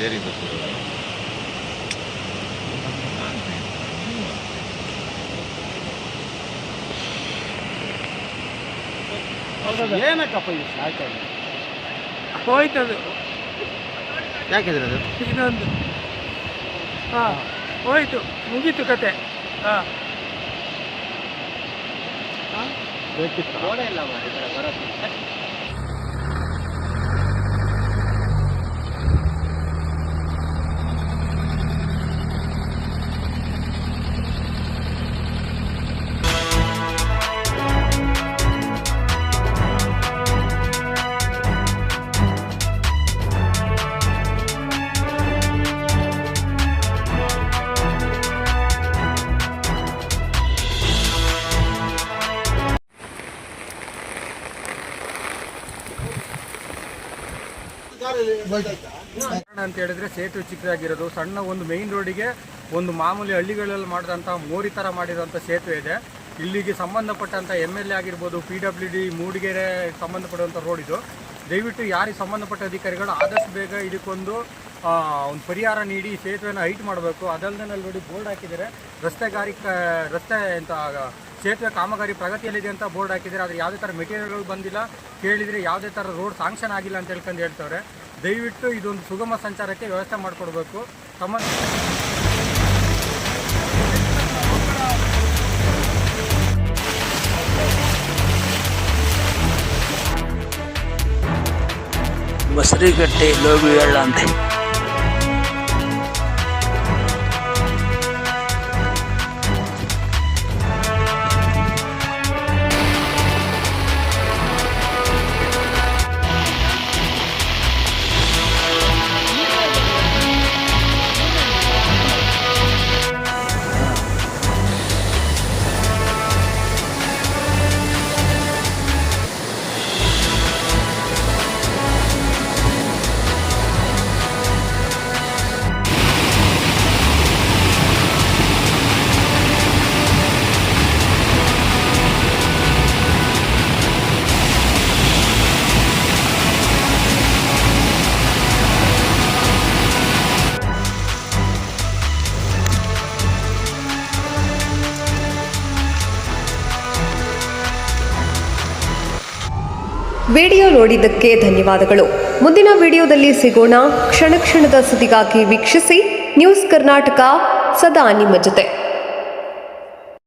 ಸೇರಿದ್ದು ಏನಕ್ಕಪ್ಪ ಇದು ಸಾಯ್ತದೆ ಹೋಯ್ತದು ಯಾಕಿದ್ರೆ ಅದು ಇನ್ನೊಂದು ಹಾಂ ಹೋಯ್ತು ಮುಗೀತು ಕತೆ ಹಾಂ ಬೇಕಿತ್ತು ಗೋಡೆ ಇಲ್ಲ ಬರೋದು ಅಂತ ಹೇಳಿದ್ರೆ ಸೇತುವೆ ಚಿಕ್ಕದಾಗಿರೋದು, ಸಣ್ಣ ಒಂದು ಮೇನ್ ರೋಡಿಗೆ ಒಂದು ಮಾಮೂಲಿ ಹಳ್ಳಿಗಳಲ್ಲಿ ಮಾಡಿದಂಥ ಮೋರಿ ಥರ ಮಾಡಿರೋಂಥ ಸೇತುವೆ ಇದೆ. ಇಲ್ಲಿಗೆ ಸಂಬಂಧಪಟ್ಟಂಥ MLA ಆಗಿರ್ಬೋದು, PWD ಮೂಡಿಗೆರೆ ಸಂಬಂಧಪಡುವಂಥ ರೋಡ್ ಇದು. ದಯವಿಟ್ಟು ಯಾರಿಗೆ ಸಂಬಂಧಪಟ್ಟ ಅಧಿಕಾರಿಗಳು ಆದಷ್ಟು ಬೇಗ ಇದಕ್ಕೊಂದು ಒಂದು ಪರಿಹಾರ ನೀಡಿ ಸೇತುವೆನ ಹೈಟ್ ಮಾಡಬೇಕು. ಅದಲ್ಲದೆ ಅಲ್ಲಿ ನೋಡಿ ಬೋರ್ಡ್ ಹಾಕಿದ್ದಾರೆ, ರಸ್ತೆ ಅಂತ ಸೇತುವೆ ಕಾಮಗಾರಿ ಪ್ರಗತಿಯಲ್ಲಿದೆ ಅಂತ ಬೋರ್ಡ್ ಹಾಕಿದ್ದಾರೆ. ಆದರೆ ಯಾವುದೇ ಥರ ಮೆಟೀರಿಯಲ್ಗಳು ಬಂದಿಲ್ಲ, ಕೇಳಿದರೆ ಯಾವುದೇ ಥರ ರೋಡ್ ಸಾಂಕ್ಷನ್ ಆಗಿಲ್ಲ ಅಂತ ಹೇಳ್ತವ್ರೆ. ದಯವಿಟ್ಟು ಇದೊಂದು ಸುಗಮ ಸಂಚಾರಕ್ಕೆ ವ್ಯವಸ್ಥೆ ಮಾಡಿಕೊಡ್ಬೇಕು. ಬಸರಿಗಟ್ಟೆ ಲೋಬಿಯಳ್ಳ ಅಂತೆ. ವಿಡಿಯೋ ನೋಡಿದ್ದಕ್ಕೆ ಧನ್ಯವಾದಗಳು. ಮುಂದಿನ ವಿಡಿಯೋದಲ್ಲಿ ಸಿಗೋಣ. ಕ್ಷಣ ಕ್ಷಣದ ಸುದ್ದಿಗಾಗಿ ವೀಕ್ಷಿಸಿ ನ್ಯೂಸ್ ಕರ್ನಾಟಕ, ಸದಾ ನಿಮ್ಮ ಜೊತೆ.